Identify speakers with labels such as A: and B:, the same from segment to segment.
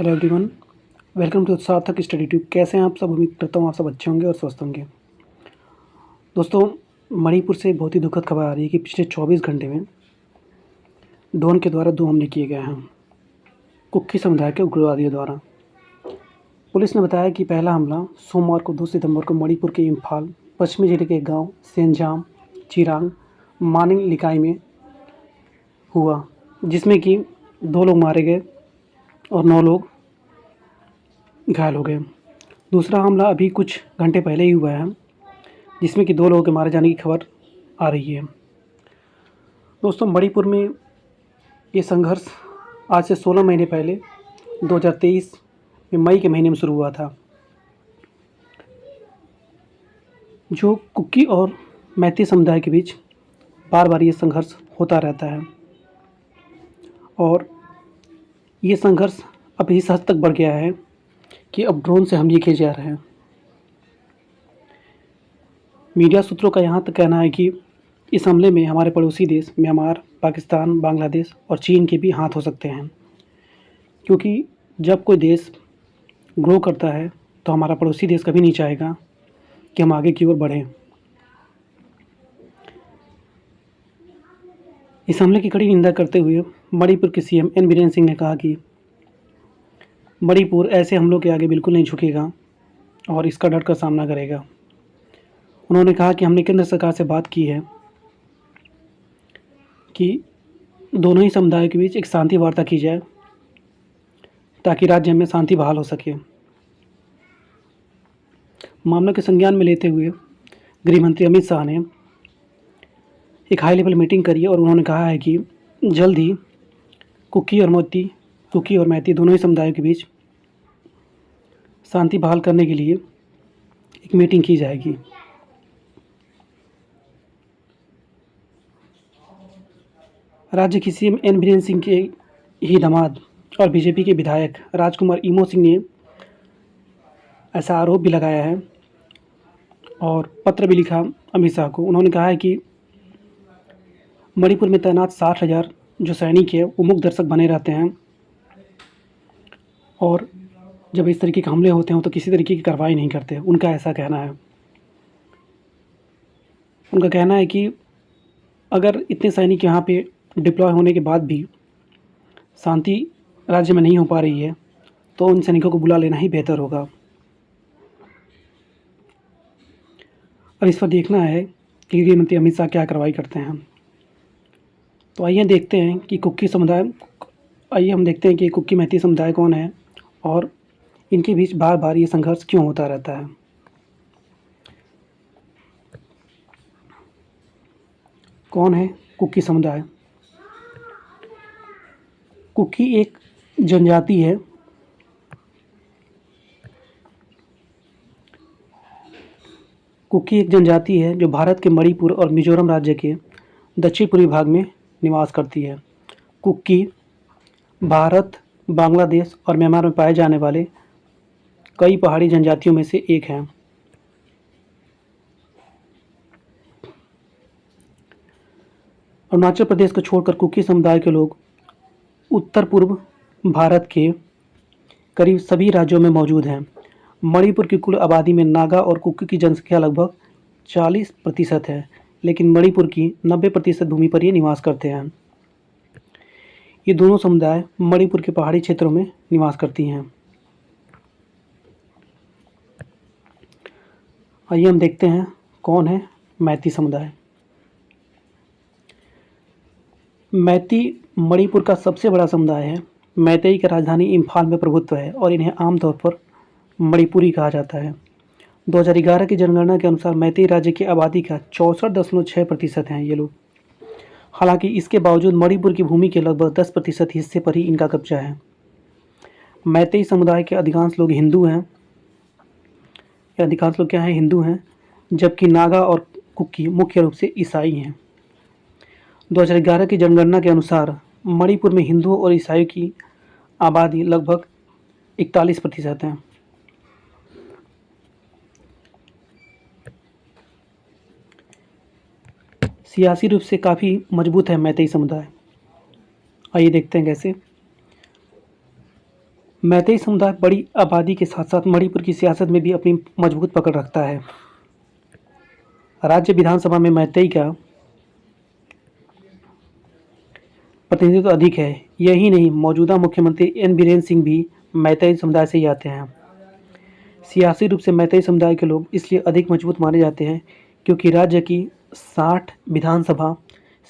A: Hello everyone, welcome to सार्थक study tube. कैसे हैं आप सब? उम्मीद करता हूँ आप सब अच्छे होंगे और स्वस्थ होंगे। दोस्तों, मणिपुर से बहुत ही दुखद खबर आ रही है कि पिछले 24 घंटे में ड्रोन के द्वारा 2 हमले किए गए हैं कुकी समुदाय के उग्रवादियों द्वारा। पुलिस ने बताया कि पहला हमला सोमवार को 2 सितंबर को मणिपुर के इम्फाल पश्चिमी जिले के गांव सेंजाम चिरांग मानिंग लिकाई में हुआ, जिसमें कि 2 लोग मारे गए और 9 लोग घायल हो गए। दूसरा हमला अभी कुछ घंटे पहले ही हुआ है, जिसमें कि 2 लोगों के मारे जाने की खबर आ रही है। दोस्तों, मणिपुर में ये संघर्ष आज से 16 महीने पहले 2023 में मई के महीने में शुरू हुआ था। जो कुकी और मैती समुदाय के बीच बार बार ये संघर्ष होता रहता है और ये संघर्ष अब इस हद तक बढ़ गया है कि अब ड्रोन से हमले किए जा रहे हैं। मीडिया सूत्रों का यहाँ तक कहना है कि इस हमले में हमारे पड़ोसी देश म्यांमार, पाकिस्तान, बांग्लादेश और चीन के भी हाथ हो सकते हैं, क्योंकि जब कोई देश ग्रो करता है तो हमारा पड़ोसी देश कभी नहीं चाहेगा कि हम आगे की ओर बढ़ें। इस हमले की कड़ी निंदा करते हुए मणिपुर के सीएम एन बीरेन सिंह ने कहा कि मणिपुर ऐसे हमलों के आगे बिल्कुल नहीं झुकेगा और इसका डट कर सामना करेगा। उन्होंने कहा कि हमने केंद्र सरकार से बात की है कि दोनों ही समुदायों के बीच एक शांति वार्ता की जाए ताकि राज्य में शांति बहाल हो सके। मामलों के संज्ञान में लेते हुए गृह मंत्री अमित शाह ने एक हाई लेवल मीटिंग करी और उन्होंने कहा है कि जल्द ही कुकी और मैती दोनों ही समुदायों के बीच शांति बहाल करने के लिए एक मीटिंग की जाएगी। राज्य की सीएम एन बीरेन सिंह के ही दामाद और बीजेपी के विधायक राजकुमार इमो सिंह ने ऐसा आरोप भी लगाया है और पत्र भी लिखा अमित शाह को। उन्होंने कहा है कि मणिपुर में तैनात 60,000 जो सैनिक है वो मूक दर्शक बने रहते हैं और जब इस तरीके के हमले होते हैं तो किसी तरीके की कार्रवाई नहीं करते। उनका ऐसा कहना है। उनका कहना है कि अगर इतने सैनिक यहाँ पे डिप्लॉय होने के बाद भी शांति राज्य में नहीं हो पा रही है तो उन सैनिकों को बुला लेना ही बेहतर होगा। और इस पर देखना है कि गृह मंत्री अमित शाह क्या कार्रवाई करते हैं। तो आइए हम देखते हैं कि कुकी मैती समुदाय कौन है और इनके बीच बार बार ये संघर्ष क्यों होता रहता है। कौन है कुकी समुदाय? कुकी एक जनजाति है जो भारत के मणिपुर और मिजोरम राज्य के दक्षिण पूर्वी भाग में निवास करती है। कुकी भारत, बांग्लादेश और म्यांमार में पाए जाने वाले कई पहाड़ी जनजातियों में से एक हैं। अरुणाचल प्रदेश को छोड़कर कुकी समुदाय के लोग उत्तर पूर्व भारत के करीब सभी राज्यों में मौजूद हैं। मणिपुर की कुल आबादी में नागा और कुकी की जनसंख्या लगभग 40% है, लेकिन मणिपुर की 90% भूमि पर ये निवास करते हैं। ये दोनों समुदाय मणिपुर के पहाड़ी क्षेत्रों में निवास करती हैं। आइए हम देखते हैं कौन है मैती समुदाय। मैती मणिपुर का सबसे बड़ा समुदाय है। मैतेई की राजधानी इम्फाल में प्रभुत्व है और इन्हें आमतौर पर मणिपुरी कहा जाता है। 2011 की जनगणना के अनुसार मैतेई राज्य की आबादी का 64.6% हैं ये लोग। हालांकि इसके बावजूद मणिपुर की भूमि के लगभग 10% हिस्से पर ही इनका कब्जा है। मैतेई समुदाय के अधिकांश लोग हिंदू हैं। हिंदू हैं, जबकि नागा और कुकी मुख्य रूप से ईसाई हैं। 2011 की जनगणना के अनुसार मणिपुर में हिंदुओं और ईसाइयों की आबादी लगभग 41% है। सियासी रूप से काफ़ी मजबूत है मैतेई समुदाय। आइए देखते हैं कैसे। मैतेई समुदाय बड़ी आबादी के साथ साथ मणिपुर की सियासत में भी अपनी मजबूत पकड़ रखता है। राज्य विधानसभा में मैतेई का प्रतिनिधित्व अधिक है। यही नहीं, मौजूदा मुख्यमंत्री एन बीरेन सिंह भी मैतेई समुदाय से ही आते हैं। सियासी रूप से मैतेई समुदाय के लोग इसलिए अधिक मजबूत माने जाते हैं क्योंकि राज्य की 60 विधानसभा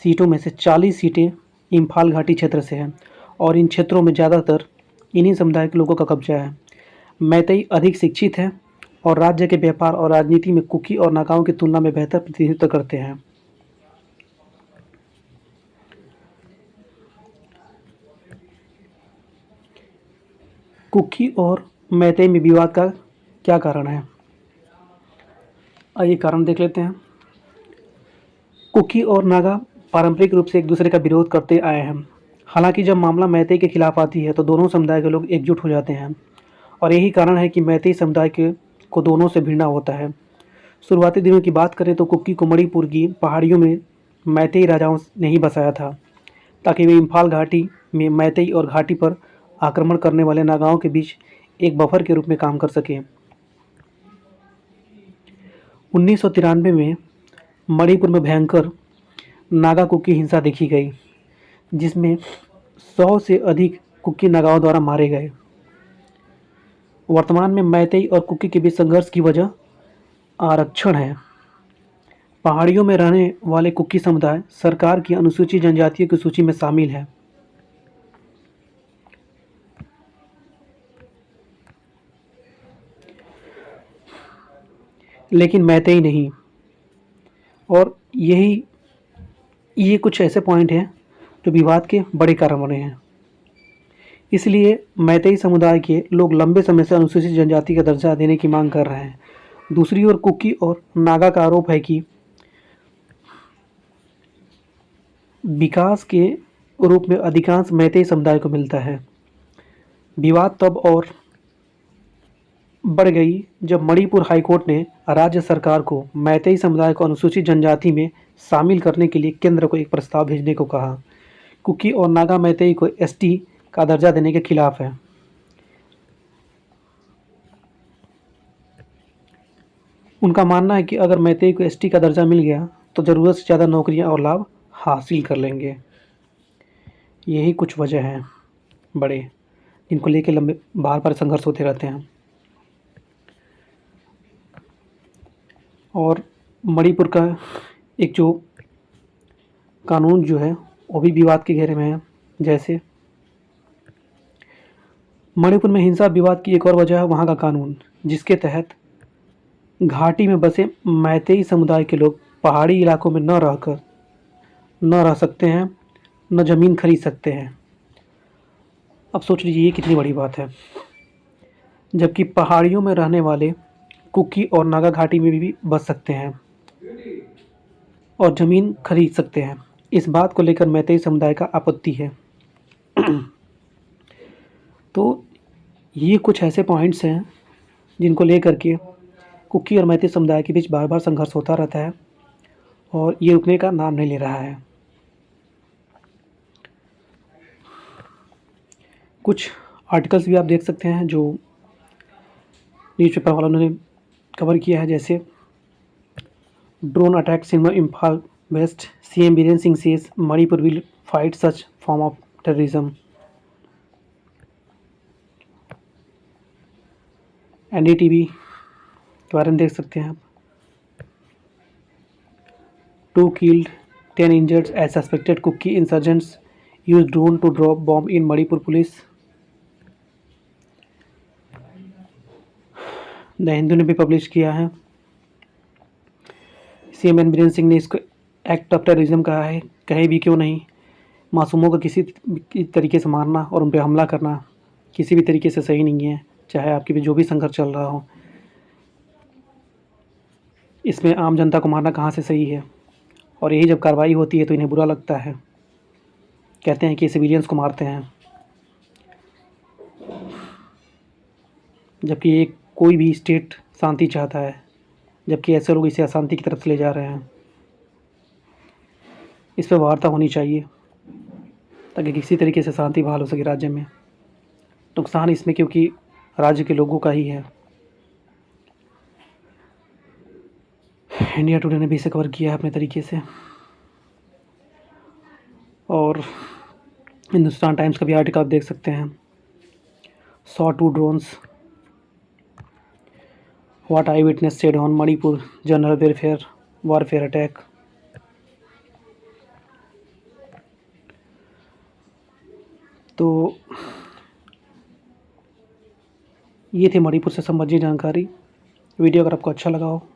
A: सीटों में से 40 सीटें इम्फाल घाटी क्षेत्र से हैं और इन क्षेत्रों में ज़्यादातर इन्हीं समुदाय के लोगों का कब्जा है। मैतेई अधिक शिक्षित हैं और राज्य के व्यापार और राजनीति में कुकी और नागाओं की तुलना में बेहतर प्रतिनिधित्व करते हैं। कुकी और मैतेई में विवाद का क्या कारण है? आइए कारण देख लेते हैं। कुकी और नागा पारंपरिक रूप से एक दूसरे का विरोध करते आए हैं। हालांकि जब मामला मैतेई के खिलाफ आती है तो दोनों समुदाय के लोग एकजुट हो जाते हैं और यही कारण है कि मैतेई समुदाय के को दोनों से भिड़ना होता है। शुरुआती दिनों की बात करें तो कुकी को मणिपुर की पहाड़ियों में मैतेई राजाओं ने ही बसाया था ताकि वे इम्फाल घाटी में मैतेई और घाटी पर आक्रमण करने वाले नागाओं के बीच एक बफर के रूप में काम कर सकें। 1993 में मणिपुर में भयंकर नागा कुकी हिंसा देखी गई जिसमें 100 से अधिक कुकी नागाओं द्वारा मारे गए। वर्तमान में मैतेई और कुकी के बीच संघर्ष की वजह आरक्षण है। पहाड़ियों में रहने वाले कुकी समुदाय सरकार की अनुसूचित जनजातियों की सूची में शामिल है। लेकिन मैतेई नहीं। और ये कुछ ऐसे पॉइंट हैं जो विवाद के बड़े कारण बने हैं। इसलिए मैतेई समुदाय के लोग लंबे समय से अनुसूचित जनजाति का दर्जा देने की मांग कर रहे हैं। दूसरी ओर कुकी और नागा का आरोप है कि विकास के रूप में अधिकांश मैतेई समुदाय को मिलता है। विवाद तब और बढ़ गई जब मणिपुर हाईकोर्ट ने राज्य सरकार को मैतेई समुदाय को अनुसूचित जनजाति में शामिल करने के लिए केंद्र को एक प्रस्ताव भेजने को कहा। कुकी और नागा मैतेई को एसटी का दर्जा देने के खिलाफ है। उनका मानना है कि अगर मैतेई को एसटी का दर्जा मिल गया तो ज़रूरत से ज़्यादा नौकरियां और लाभ हासिल कर लेंगे। यही कुछ वजह हैं बड़े जिनको लेकर लंबे बार बार संघर्ष होते रहते हैं। और मणिपुर का एक जो कानून जो है वो भी विवाद के घेरे में है। जैसे मणिपुर में हिंसा विवाद की एक और वजह है वहाँ का कानून, जिसके तहत घाटी में बसे मैतेई समुदाय के लोग पहाड़ी इलाकों में न रह सकते हैं, न ज़मीन खरीद सकते हैं। अब सोच लीजिए ये कितनी बड़ी बात है। जबकि पहाड़ियों में रहने वाले कुकी और नागा घाटी में भी बस सकते हैं और ज़मीन खरीद सकते हैं। इस बात को लेकर मैतेई समुदाय का आपत्ति है। तो ये कुछ ऐसे पॉइंट्स हैं जिनको लेकर के कुकी और मैतेई समुदाय के बीच बार बार संघर्ष होता रहता है और ये रुकने का नाम नहीं ले रहा है। कुछ आर्टिकल्स भी आप देख सकते हैं जो न्यूज़पेपर वालों ने कवर किया है। जैसे drone attacks in Imphal West, CM Biren Singh says Manipur will fight such form of terrorism. NDTV के बारे में देख सकते हैं आप। 2 killed, 10 injured as suspected Kuki insurgents used drone to drop bomb in Manipur police। The Hindu ने भी पब्लिश किया है। सीएम एन बीरेन सिंह ने इसको एक्ट ऑफ टेररिज्म कहा है। कहे भी क्यों नहीं, मासूमों को किसी तरीके से मारना और उन पर हमला करना किसी भी तरीके से सही नहीं है, चाहे आपके भी जो भी संघर्ष चल रहा हो। इसमें आम जनता को मारना कहाँ से सही है। और यही जब कार्रवाई होती है तो इन्हें बुरा लगता है, कहते हैं कि सिविलियंस को मारते हैं। जबकि एक कोई भी स्टेट शांति चाहता है, जबकि ऐसे लोग इसे अशांति की तरफ ले जा रहे हैं। इस पर वार्ता होनी चाहिए ताकि किसी तरीके से शांति बहाल हो सके राज्य में। नुकसान इसमें क्योंकि राज्य के लोगों का ही है। इंडिया टुडे ने भी इसे कवर किया है अपने तरीके से, और हिंदुस्तान टाइम्स का भी आर्टिकल आप देख सकते हैं। Saw 2 drones, what I witness said on Manipur general warfare attack. तो ये थी मणिपुर से संबंधित जानकारी। वीडियो अगर आपको अच्छा लगा हो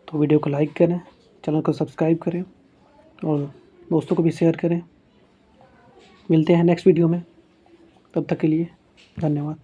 A: तो वीडियो को लाइक करें, चैनल को सब्सक्राइब करें और दोस्तों को भी शेयर करें। मिलते हैं नेक्स्ट वीडियो में, तब तक के लिए धन्यवाद।